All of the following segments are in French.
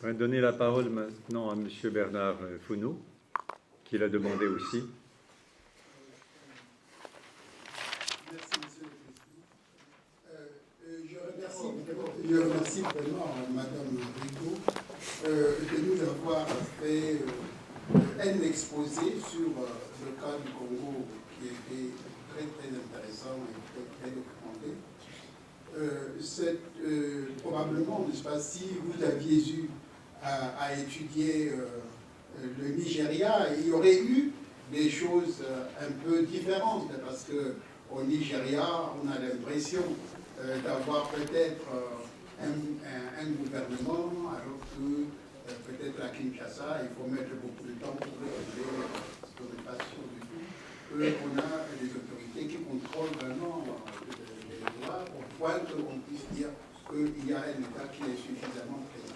Je vais donner la parole maintenant à M. Bernard Founot, qui l'a demandé aussi. Merci, Monsieur le Président. Je remercie vraiment Mme Rigaud de nous avoir fait un exposé sur le cas du Congo qui était très très intéressant et très documenté. Probablement, n'est-ce pas, si vous aviez eu à étudier le Nigeria, il y aurait eu des choses un peu différentes, parce qu'au Nigeria, on a l'impression d'avoir peut-être un gouvernement, alors que peut-être à Kinshasa, il faut mettre beaucoup de temps pour régler, ce qu'on n'est pas sûr du tout. On a des autorités qui contrôlent vraiment les lois, au point qu'on puisse dire qu'il y a un État qui est suffisamment présent.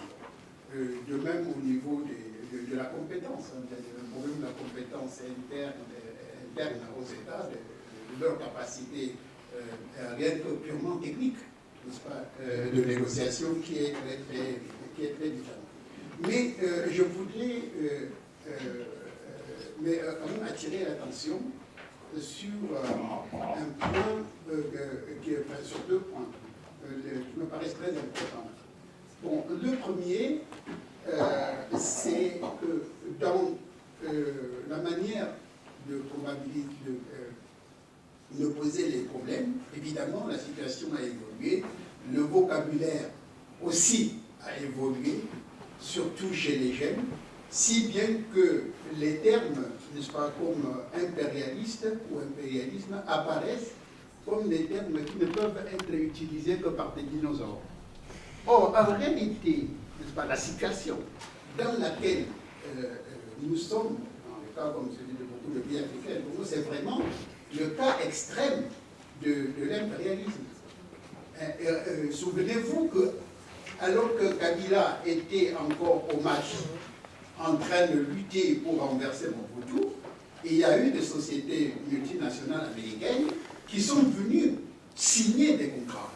De même au niveau de la compétence, le problème de la compétence interne aux États, de leur capacité rien que purement technique, n'est-ce pas, de négociation qui est très différente. Mais je voudrais attirer l'attention sur un point, sur deux points qui me paraissent très importants. Bon, le premier, c'est que dans la manière de poser les problèmes, évidemment, la situation a évolué, le vocabulaire aussi a évolué, surtout chez les jeunes, si bien que les termes, n'est-ce pas, comme impérialiste ou impérialisme apparaissent comme des termes qui ne peuvent être utilisés que par des dinosaures. Or, en réalité, n'est-ce pas, la situation dans laquelle nous sommes, dans le cas comme celui de beaucoup de pays africains, c'est vraiment le cas extrême de l'impérialisme. Souvenez-vous que, alors que Kabila était encore au match, en train de lutter pour renverser Mobutu, il y a eu des sociétés multinationales américaines qui sont venues signer des contrats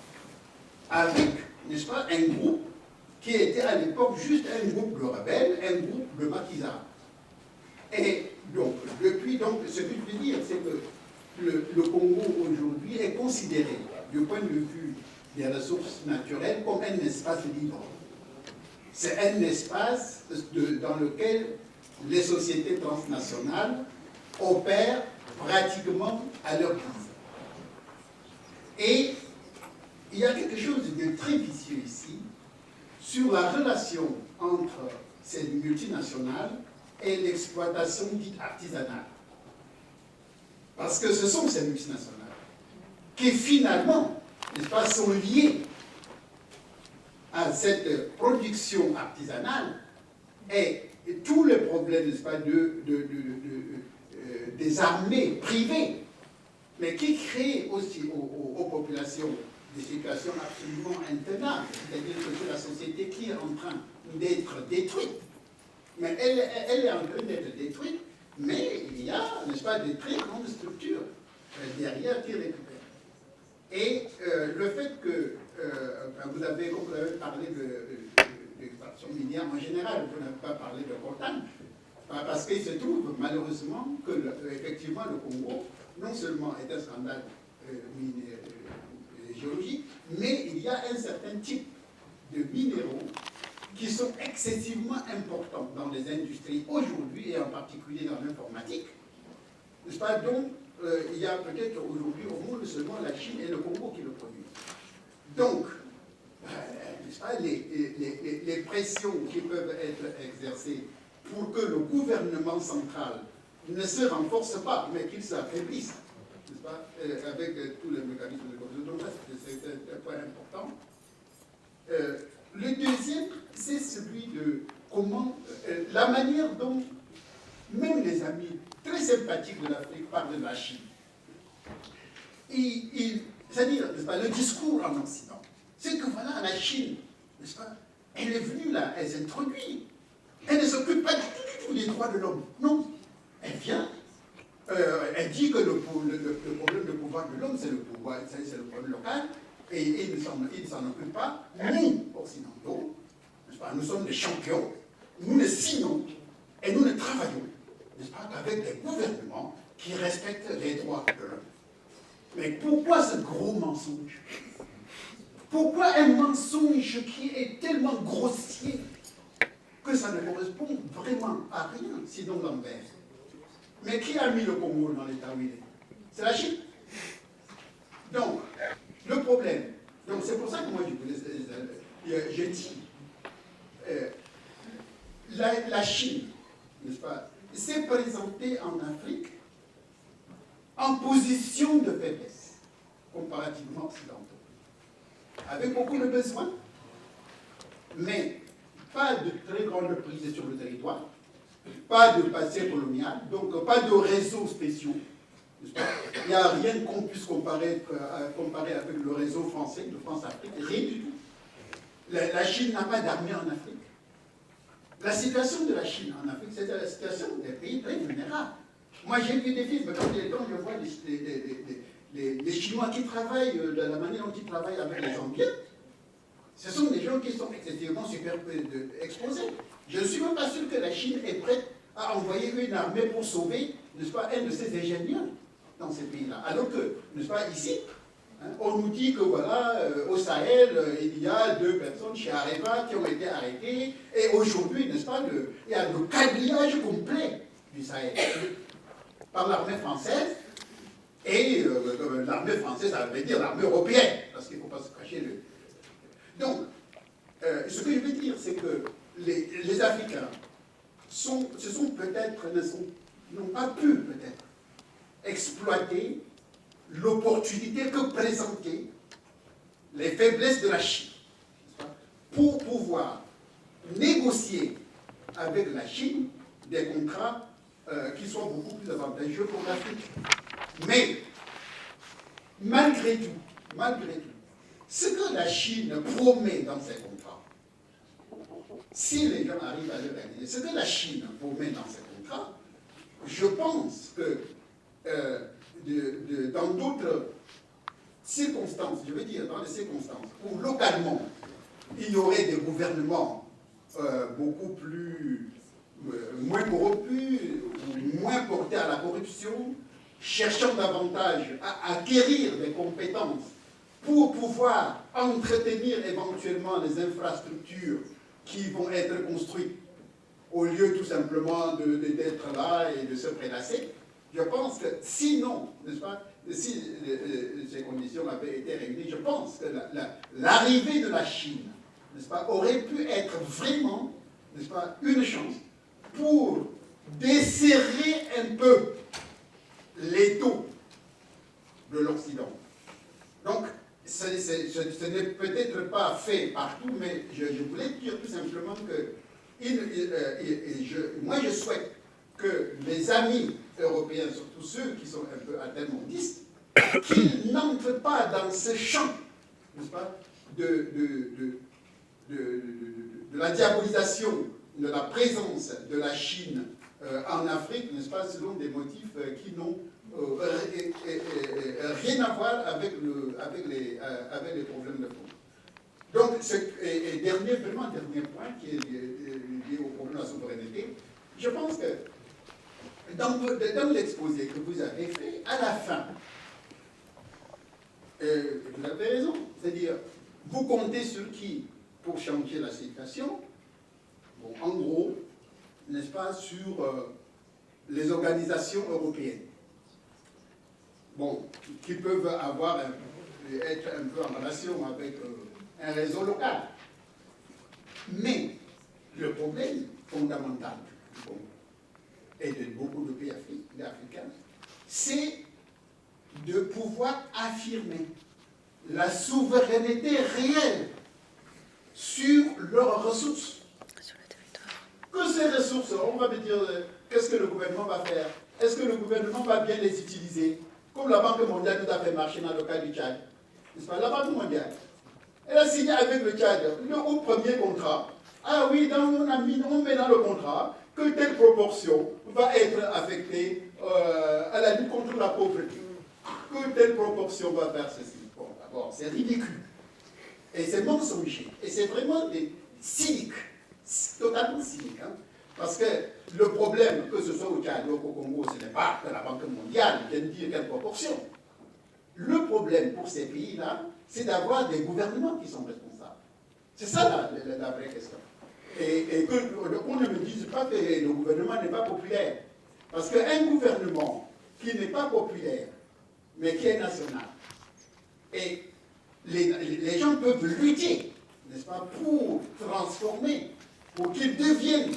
avec, n'est-ce pas, un groupe qui était à l'époque juste un groupe de rebelles, un groupe de maquisards. Et donc, depuis, donc, ce que je veux dire, c'est que le Congo aujourd'hui est considéré, du point de vue des ressources naturelles, comme un espace libre. C'est un espace dans lequel les sociétés transnationales opèrent pratiquement à leur guise. Et il y a quelque chose de très vicieux ici sur la relation entre ces multinationales et l'exploitation dite artisanale. Parce que ce sont ces multinationales qui finalement, n'est-ce pas, sont liées à cette production artisanale et tous les problèmes, n'est-ce pas, des armées privées, mais qui créent aussi aux populations des situations absolument intenables. C'est-à-dire que c'est la société qui est en train d'être détruite. Mais elle est en train d'être détruite, mais il y a, n'est-ce pas, des très grandes structures derrière qui récupèrent. Et le fait que vous avez parlé de l'extraction minière en général, vous n'avez pas parlé de coltan, parce qu'il se trouve malheureusement que effectivement le Congo non seulement est un scandale géologique, mais il y a un certain type de minéraux qui sont excessivement importants dans les industries aujourd'hui, et en particulier dans l'informatique. N'est-ce pas? Donc, il y a peut-être aujourd'hui au monde seulement la Chine et le Congo qui le produisent. Donc, n'est-ce pas, les pressions qui peuvent être exercées pour que le gouvernement central ne se renforce pas, mais qu'il s'affaiblisse, n'est-ce pas, avec tous les mécanismes de contrôle. Donc, c'est un point important. Le deuxième, c'est celui de comment, la manière dont même les amis très sympathiques de l'Afrique parlent de la Chine. C'est-à-dire, n'est-ce pas, le discours en Occident, c'est que voilà, la Chine, n'est-ce pas, elle est venue là, elle s'introduit. Elle ne s'occupe pas du tout des droits de l'homme. Non. Elle vient, elle dit que le problème de pouvoir de l'homme, c'est le pouvoir, c'est le problème local, et il ne s'en occupe pas. Nous, occidentaux, n'est-ce pas? Nous sommes des champions, nous ne signons et nous ne travaillons, n'est-ce pas, qu'avec des gouvernements qui respectent les droits de l'homme. Mais pourquoi ce gros mensonge? Pourquoi un mensonge qui est tellement grossier que ça ne correspond vraiment à rien, sinon l'envers? Mais qui a mis le Congo dans l'état où il est? C'est la Chine. Donc, le problème, donc c'est pour ça que moi je dis, la Chine, n'est-ce pas, s'est présentée en Afrique en position de faiblesse, comparativement aux Occidentaux, avec beaucoup de besoins, mais pas de très grande prise sur le territoire, pas de passé colonial, donc pas de réseaux spéciaux. Il n'y a rien qu'on puisse comparer avec le réseau français de France-Afrique, rien du tout. La Chine n'a pas d'armée en Afrique. La situation de la Chine en Afrique, c'est la situation des pays très vulnérables. Moi, j'ai vu des films, quand je vois les Chinois qui travaillent, de la manière dont ils travaillent avec les Indiens, ce sont des gens qui sont excessivement super exposés. Je ne suis même pas sûr que la Chine est prête à envoyer une armée pour sauver, n'est-ce pas, un de ses ingénieurs dans ces pays-là. Alors que, n'est-ce pas, ici, hein, on nous dit que voilà, au Sahel, il y a 2 personnes chez Areva qui ont été arrêtées, et aujourd'hui, n'est-ce pas, il y a le câblage complet du Sahel par l'armée française, et l'armée française, ça veut dire l'armée européenne, parce qu'il ne faut pas se cacher le... Donc, ce que je veux dire, c'est que les Africains n'ont pas pu peut-être exploiter l'opportunité que présentaient les faiblesses de la Chine pour pouvoir négocier avec la Chine des contrats qui soient beaucoup plus avantageux pour l'Afrique. Mais, malgré tout, ce que la Chine promet dans ses contrats, si les gens arrivent à le réaliser, ce que la Chine promet dans ses contrats, je pense que dans d'autres circonstances, je veux dire dans des circonstances où localement il y aurait des gouvernements beaucoup plus moins corrompus, moins portés à la corruption, cherchant davantage à acquérir des compétences pour pouvoir entretenir éventuellement les infrastructures qui vont être construites, au lieu tout simplement d'être là et de se prélasser. Je pense que sinon, n'est-ce pas, si ces conditions avaient été réunies, je pense que l'arrivée de la Chine, n'est-ce pas, aurait pu être vraiment, n'est-ce pas, une chance pour desserrer un peu l'étau de l'Occident. Donc, ce n'est peut-être pas fait partout, mais je voulais dire tout simplement que moi je souhaite que les amis européens, surtout ceux qui sont un peu altermontistes, qu'ils n'entrent pas dans ce champ, n'est-ce pas, de la diabolisation de la présence de la Chine en Afrique, n'est-ce pas, selon des motifs qui n'ont rien à voir avec les problèmes de fond. Donc, vraiment dernier point qui est lié au problème de la souveraineté, je pense que dans l'exposé que vous avez fait, à la fin, vous avez raison, c'est-à-dire, vous comptez sur qui pour changer la situation? Bon, en gros, n'est-ce pas, sur les organisations européennes. Bon, qui peuvent être un peu en relation avec un réseau local. Mais le problème fondamental du Congo et de beaucoup de pays africains, c'est de pouvoir affirmer la souveraineté réelle sur leurs ressources. Sur le territoire. Que ces ressources, on va me dire, qu'est-ce que le gouvernement va faire? Est-ce que le gouvernement va bien les utiliser? Comme la Banque mondiale nous a fait marcher dans le cas du Tchad. N'est-ce pas? La Banque mondiale, elle a signé avec le Tchad au premier contrat. Ah oui, on met dans le contrat que telle proportion va être affectée à la lutte contre la pauvreté. Que telle proportion va faire ceci. Bon, d'abord, c'est ridicule. Et c'est mensonger. Et c'est vraiment cynique, totalement cynique. Hein, parce que le problème, que ce soit au Tchad ou au Congo, ce n'est pas que la Banque mondiale vienne dire quelle proportion. Le problème pour ces pays-là, c'est d'avoir des gouvernements qui sont responsables. C'est ça la vraie question. Et qu'on ne me dise pas que le gouvernement n'est pas populaire. Parce qu'un gouvernement qui n'est pas populaire, mais qui est national, et les gens peuvent lutter, n'est-ce pas, pour transformer, pour qu'il devienne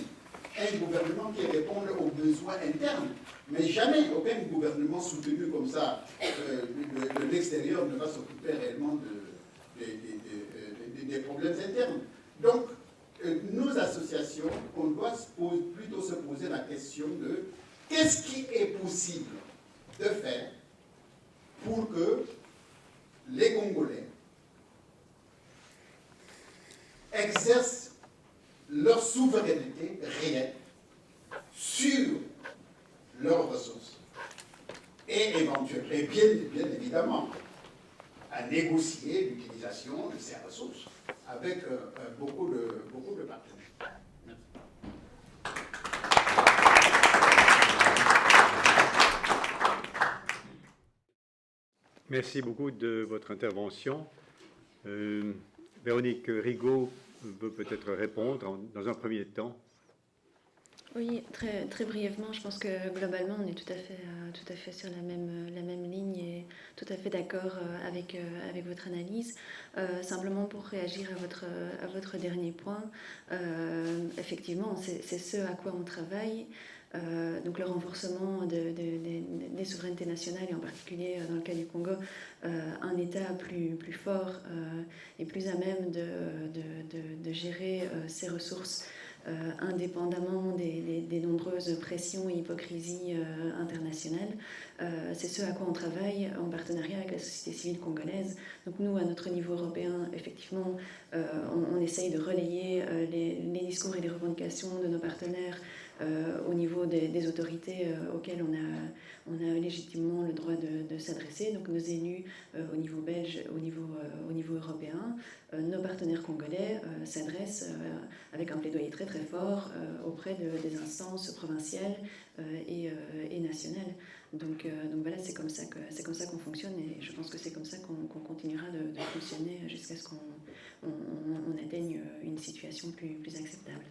un gouvernement qui réponde aux besoins internes. Mais jamais aucun gouvernement soutenu comme ça de l'extérieur ne va s'occuper réellement des problèmes internes. Donc, nos associations, on doit plutôt se poser la question de qu'est-ce qui est possible de faire pour que les Congolais exercent leur souveraineté réelle sur leurs ressources et éventuellement, et bien évidemment, à négocier l'utilisation de ces ressources avec beaucoup de partenaires. Merci beaucoup de votre intervention. Véronique Rigaud veut peut-être répondre dans un premier temps. Oui, très brièvement, je pense que globalement, on est tout à fait sur la même ligne et tout à fait d'accord avec votre analyse. Simplement pour réagir à votre dernier point, effectivement, c'est ce à quoi on travaille. Donc le renforcement des souverainetés nationales et en particulier dans le cas du Congo, un État plus fort et plus à même de gérer ses ressources indépendamment des nombreuses pressions et hypocrisies internationales. C'est ce à quoi on travaille en partenariat avec la société civile congolaise. Donc nous, à notre niveau européen, effectivement, on essaye de relayer les discours et les revendications de nos partenaires au niveau des autorités auxquelles on a légitimement le droit de s'adresser, donc nos élus au niveau belge, au niveau européen. Nos partenaires congolais s'adressent avec un plaidoyer très fort auprès des instances provinciales et nationales. Donc voilà, c'est comme ça qu'on fonctionne et je pense que c'est comme ça qu'on continuera de fonctionner jusqu'à ce qu'on atteigne une situation plus acceptable.